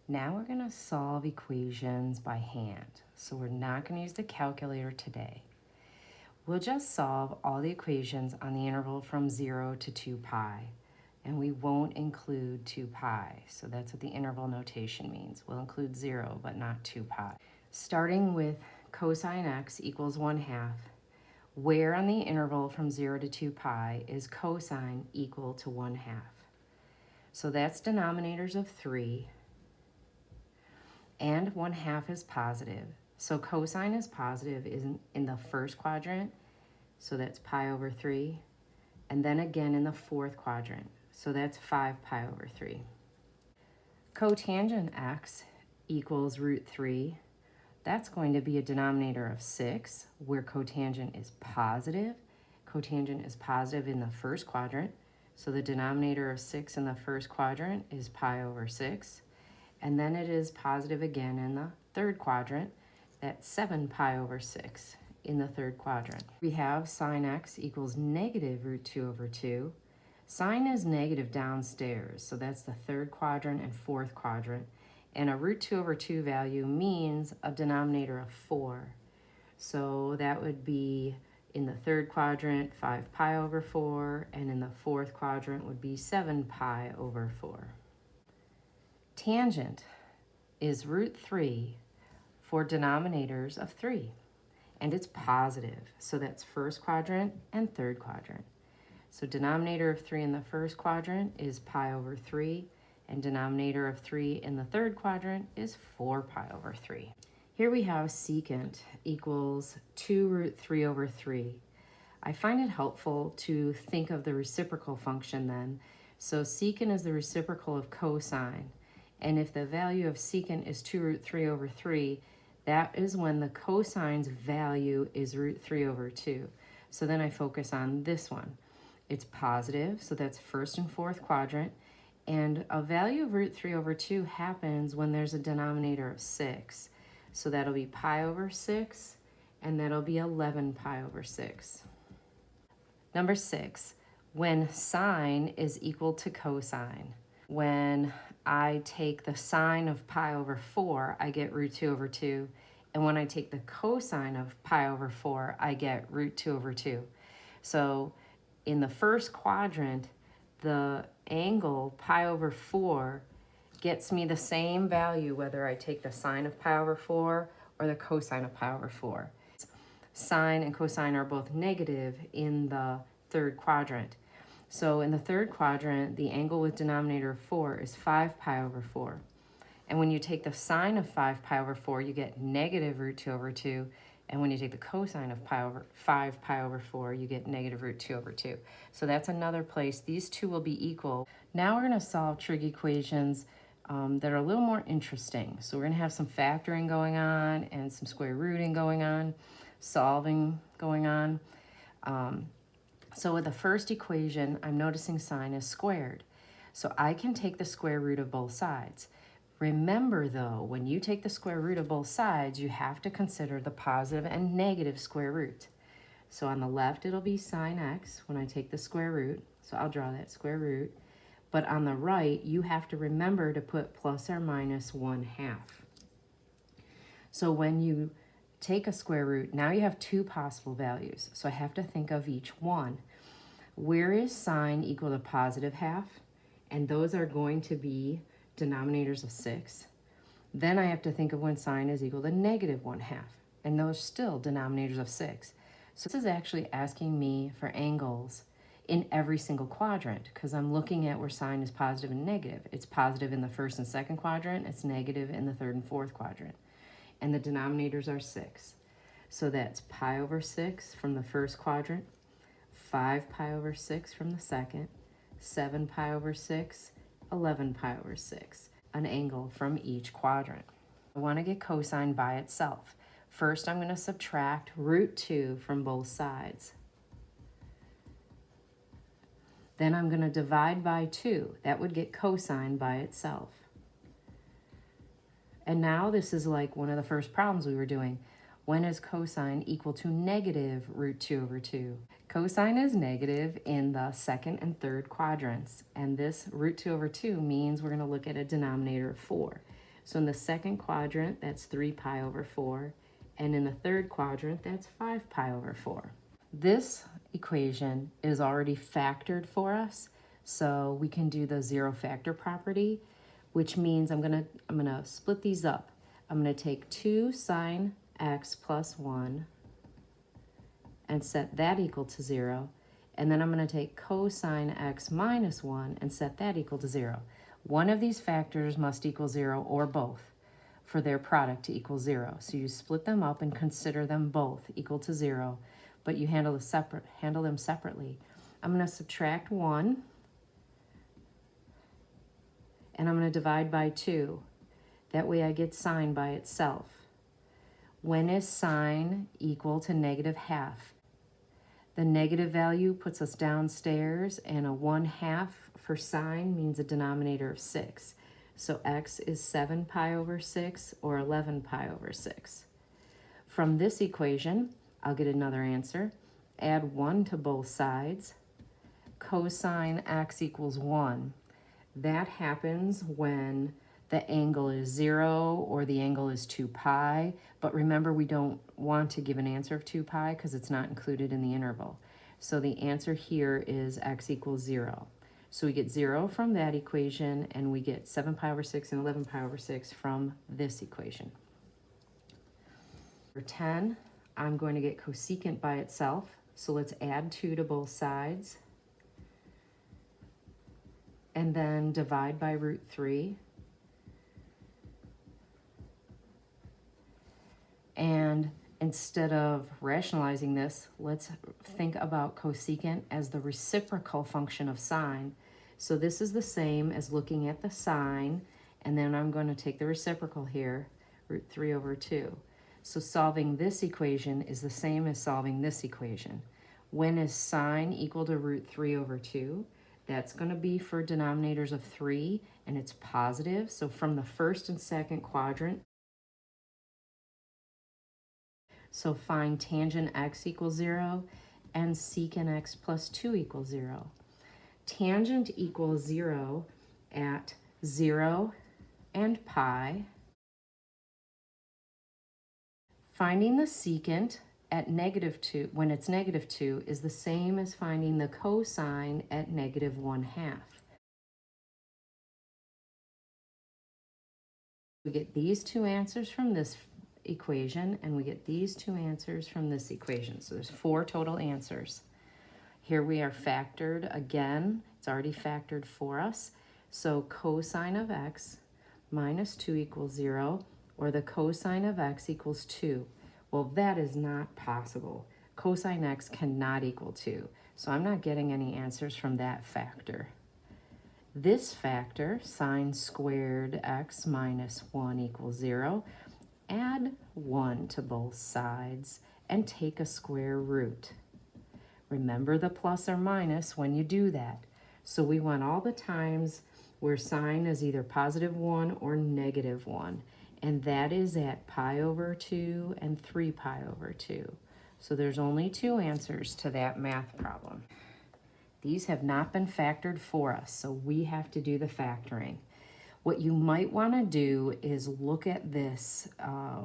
Now we're going to solve equations by hand. So we're not going to use the calculator today. We'll just solve all the equations on the interval from 0 to 2 pi. And we won't include 2 pi. So that's what the interval notation means. We'll include 0, but not 2 pi. Starting with cosine x equals 1/2, where on the interval from 0 to 2 pi is cosine equal to 1/2? So that's denominators of 3, and 1/2 is positive. So cosine is positive in the first quadrant, so that's pi over 3, and then again in the fourth quadrant, so that's 5 pi over 3. Cotangent x equals √3. That's going to be a denominator of 6, where cotangent is positive. Cotangent is positive in the first quadrant, so the denominator of 6 in the first quadrant is pi over 6. And then it is positive again in the third quadrant. That's 7 pi over 6 in the third quadrant. We have sine x equals negative √2 over 2. Sine is negative downstairs, so that's the third quadrant and fourth quadrant. And a √2 over 2 value means a denominator of 4. So that would be in the third quadrant, 5 pi over 4, and in the fourth quadrant would be 7 pi over 4. Tangent is √3 for denominators of 3, and it's positive, so that's first quadrant and third quadrant. So denominator of 3 in the first quadrant is pi over 3, and denominator of 3 in the third quadrant is 4 pi over 3. Here we have secant equals 2√3 over 3. I find it helpful to think of the reciprocal function then. So secant is the reciprocal of cosine. And if the value of secant is 2√3 over 3, that is when the cosine's value is √3 over 2. So then I focus on this one. It's positive, so that's first and fourth quadrant. And a value of √3 over 2 happens when there's a denominator of 6. So that'll be pi over 6, and that'll be 11 pi over 6. Number 6, when sine is equal to cosine. When I take the sine of pi over 4, I get √2 over 2. And when I take the cosine of pi over 4, I get √2 over 2. So in the first quadrant, the angle pi over 4 gets me the same value whether I take the sine of pi over 4 or the cosine of pi over 4. Sine and cosine are both negative in the third quadrant. So in the third quadrant, the angle with denominator of 4 is 5 pi over 4. And when you take the sine of 5 pi over 4, you get negative √2 over 2. And when you take the cosine of 5 pi over 4, you get negative √2 over 2. So that's another place. These two will be equal. Now we're going to solve trig equations that are a little more interesting. So we're going to have some factoring going on and some square rooting going on, solving going on. So with the first equation, I'm noticing sine is squared. So I can take the square root of both sides. Remember though, when you take the square root of both sides, you have to consider the positive and negative square root. So on the left, it'll be sine x when I take the square root. So I'll draw that square root. But on the right, you have to remember to put plus or minus 1/2. So when you take a square root, now you have two possible values. So I have to think of each one. Where is sine equal to positive half? And those are going to be denominators of 6. Then I have to think of when sine is equal to negative 1/2. And those are still denominators of 6. So this is actually asking me for angles in every single quadrant because I'm looking at where sine is positive and negative. It's positive in the first and second quadrant. It's negative in the third and fourth quadrant. And the denominators are 6. So that's pi over 6 from the first quadrant, 5 pi over 6 from the second, 7 pi over 6, 11 pi over 6, an angle from each quadrant. I want to get cosine by itself. First, I'm going to subtract √2 from both sides. Then I'm going to divide by 2. That would get cosine by itself. And now this is like one of the first problems we were doing. When is cosine equal to negative √2 over 2? Cosine is negative in the second and third quadrants. And this √2 over 2 means we're going to look at a denominator of 4. So in the second quadrant, that's 3 pi over 4. And in the third quadrant, that's 5 pi over 4. This equation is already factored for us, so we can do the zero factor property, which means I'm gonna split these up. I'm gonna take 2 sine x plus 1 and set that equal to 0. And then I'm gonna take cosine x minus 1 and set that equal to 0. One of these factors must equal 0 or both for their product to equal 0. So you split them up and consider them both equal to 0, but you handle them separately. I'm going to subtract 1, and I'm going to divide by 2. That way I get sine by itself. When is sine equal to -1/2? The negative value puts us downstairs, and a 1/2 for sine means a denominator of 6. So x is 7 pi over 6 or 11 pi over 6. From this equation, I'll get another answer. Add 1 to both sides. Cosine x equals 1. That happens when the angle is 0 or the angle is 2 pi. But remember, we don't want to give an answer of 2 pi because it's not included in the interval. So the answer here is x equals 0. So we get 0 from that equation, and we get 7 pi over 6 and 11 pi over 6 from this equation. For 10, I'm going to get cosecant by itself. So let's add 2 to both sides. And then divide by root 3. And instead of rationalizing this, let's think about cosecant as the reciprocal function of sine. So this is the same as looking at the sine, and then I'm going to take the reciprocal here, root 3 over 2. So solving this equation is the same as solving this equation. When is sine equal to root 3 over 2? That's going to be for denominators of 3, and it's positive. So from the first and second quadrant, so find tangent x equals 0 and secant x plus 2 equals 0. Tangent equals 0 at 0 and pi. Finding the secant at -2, when it's -2, is the same as finding the cosine at -1/2. We get these two answers from this equation, and we get these two answers from this equation. So there's 4 total answers. Here we are factored again. It's already factored for us. So cosine of x minus 2 equals 0, or the cosine of x equals 2. Well, that is not possible. Cosine x cannot equal 2. So I'm not getting any answers from that factor. This factor, sine squared x minus 1 equals 0, add 1 to both sides and take a square root. Remember the plus or minus when you do that. So we want all the times where sine is either +1 or -1. And that is at pi over 2 and 3 pi over 2. So there's only 2 answers to that math problem. These have not been factored for us, so we have to do the factoring. What you might want to do is look at this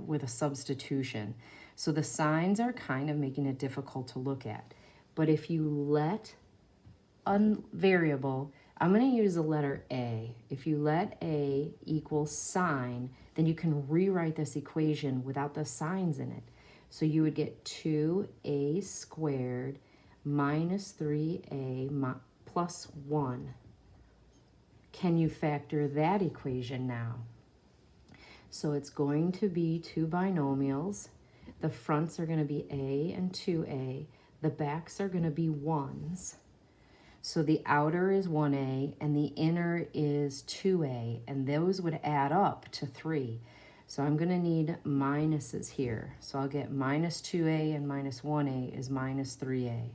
with a substitution. So the signs are kind of making it difficult to look at. But if you let variable, I'm going to use the letter A. If you let A equal sine, then you can rewrite this equation without the signs in it. So you would get 2a squared minus 3a plus 1. Can you factor that equation now? So it's going to be 2 binomials. The fronts are going to be a and 2a. The backs are going to be 1s. So the outer is 1a and the inner is 2a, and those would add up to 3. So I'm going to need minuses here. So I'll get minus 2a and minus 1a is minus 3a.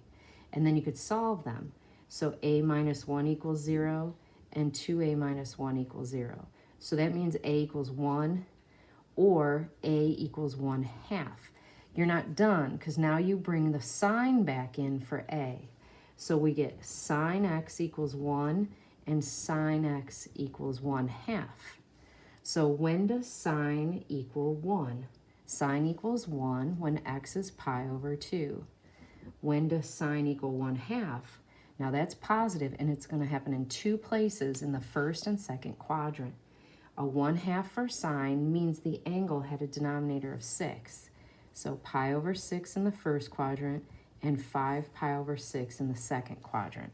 And then you could solve them. So a minus 1 equals 0 and 2a minus 1 equals 0. So that means a equals 1 or a equals 1/2. You're not done because now you bring the sign back in for a. So we get sine x equals 1 and sine x equals 1/2. So when does sine equal 1? Sine equals 1 when x is pi over 2. When does sine equal 1/2? Now that's positive, and it's going to happen in two places in the first and second quadrant. A 1/2 for sine means the angle had a denominator of 6. So pi over 6 in the first quadrant and 5 pi over 6 in the second quadrant.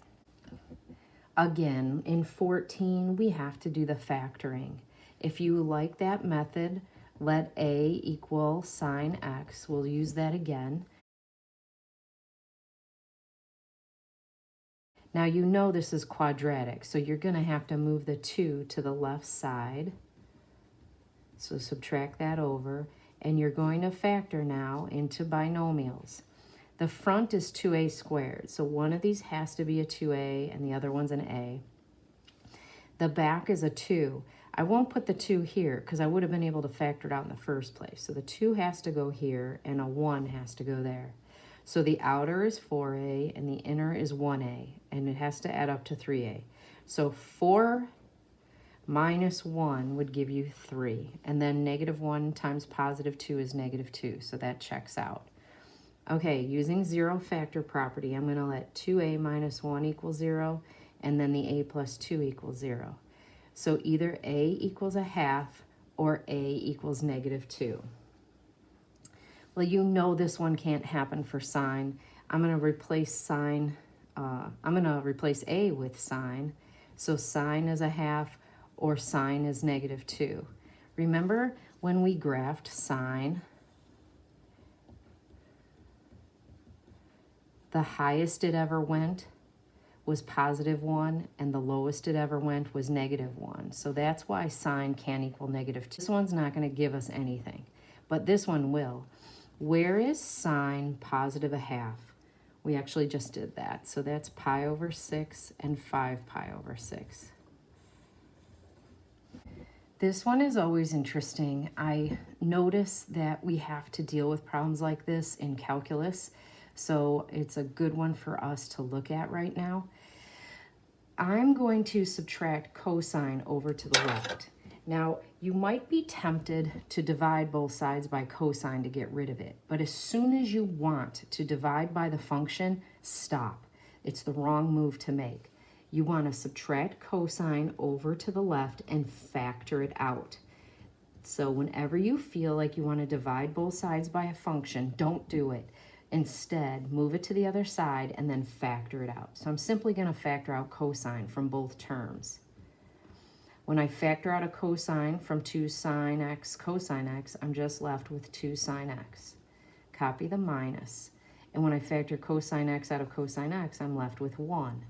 Again, in 14, we have to do the factoring. If you like that method, let a equal sine x. We'll use that again. Now you know this is quadratic, so you're going to have to move the 2 to the left side. So subtract that over, and you're going to factor now into binomials. The front is 2a squared, so one of these has to be a 2a and the other one's an a. The back is a 2. I won't put the 2 here because I would have been able to factor it out in the first place. So the 2 has to go here and a 1 has to go there. So the outer is 4a and the inner is 1a, and it has to add up to 3a. So 4 minus 1 would give you 3, and then negative 1 times positive 2 is negative 2, so that checks out. Okay, using zero factor property, I'm going to let 2a minus 1 equal 0, and then the a plus 2 equals 0. So either a equals 1/2 or a equals negative 2. Well, you know this one can't happen for sine. I'm going to replace a with sine. So sine is 1/2 or sine is negative 2. Remember when we graphed sine, the highest it ever went was positive 1, and the lowest it ever went was negative 1. So that's why sine can't equal negative 2. This one's not going to give us anything, but this one will. Where is sine positive 1/2? We actually just did that. So that's pi over 6 and 5 pi over 6. This one is always interesting. I notice that we have to deal with problems like this in calculus, so it's a good one for us to look at right now. I'm going to subtract cosine over to the left. Now, you might be tempted to divide both sides by cosine to get rid of it, but as soon as you want to divide by the function, stop. It's the wrong move to make. You want to subtract cosine over to the left and factor it out. So whenever you feel like you want to divide both sides by a function, don't do it. Instead, move it to the other side and then factor it out. So I'm simply going to factor out cosine from both terms. When I factor out a cosine from 2 sine x cosine x, I'm just left with 2 sine x. Copy the minus. And when I factor cosine x out of cosine x, I'm left with 1.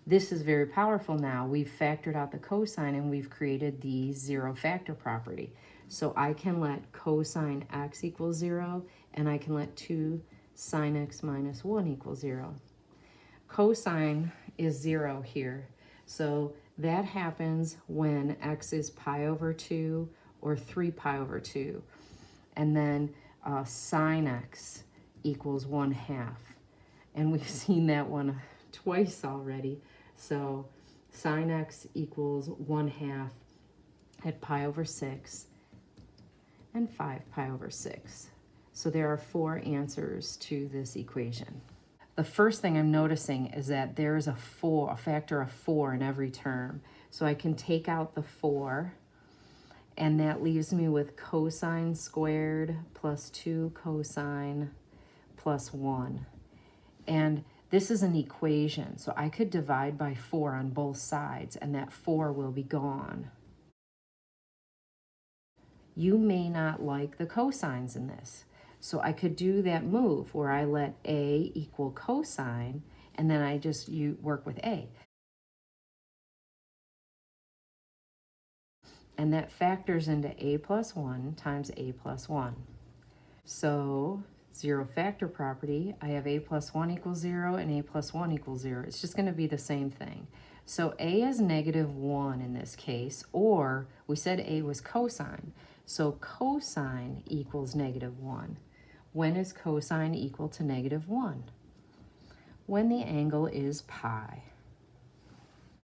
This is very powerful now. We've factored out the cosine and we've created the zero factor property. So I can let cosine x equal 0, and I can let 2 sine x minus 1 equal 0. Cosine is 0 here. So that happens when x is pi over 2 or 3 pi over 2. And then sine x equals 1/2. And we've seen that one twice already. So sine x equals 1/2 at pi over 6 and 5 pi over 6. So there are 4 answers to this equation. The first thing I'm noticing is that there is a factor of 4 in every term. So I can take out the 4, and that leaves me with cosine squared plus 2 cosine plus 1. And this is an equation, so I could divide by 4 on both sides, and that 4 will be gone. You may not like the cosines in this. So I could do that move where I let a equal cosine, and then you work with a. And that factors into a plus 1 times a plus 1. So zero factor property, I have a plus 1 equals 0 and a plus 1 equals 0. It's just going to be the same thing. So a is negative 1 in this case, or we said a was cosine. So cosine equals negative 1. When is cosine equal to negative 1? When the angle is pi.